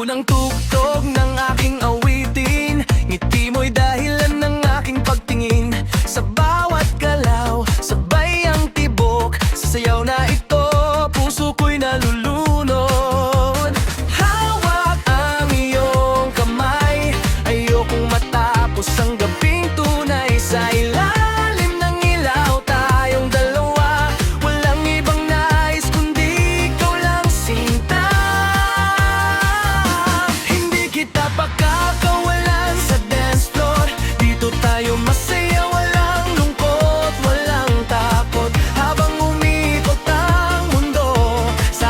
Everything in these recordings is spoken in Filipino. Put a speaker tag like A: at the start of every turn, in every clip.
A: unang tugtog ng aking awitin, ngiti mo'y dahilan ng aking pagtingin. Sa bawat galaw, sabay ang tibok. Sa sayaw na ito, puso ko'y nalulunod. Hawak ang iyong kamay, ayokong matapos ang gabing tunay. Sa ilalim ng ilaw, tayong dalawa, walang ibang nais kundi ikaw lang, sinta. Hindi kita pakakawalan sa dance floor. Dito tayo masaya, walang lungkot, walang takot. Habang umikot ang mundo sa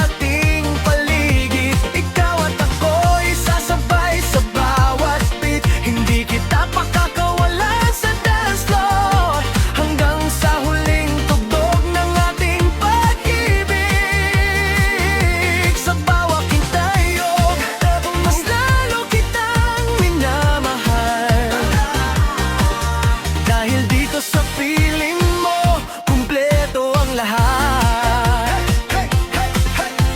A: ating paligid, ikaw at ako'y sasabay sa bawat beat. Hindi kita pakakawalan sa dance floor, hanggang sa huling tugtog ng ating pag-ibig. Sa bawat hintayog, mas lalo kitang minamahal. Dahil dito sa piling mo, kumpleto ang lahat.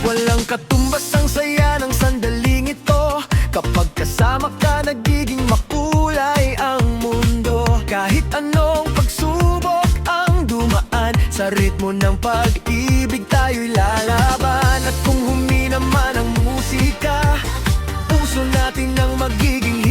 A: Walang katumbas ang saya ng sandaling ito. Kapag kasama ka, nagiging makulay ang mundo. Kahit anong pagsubok ang dumaan, sa ritmo ng pag-ibig tayo'y lalaban. At kung humina man ang musika, puso natin ang magiging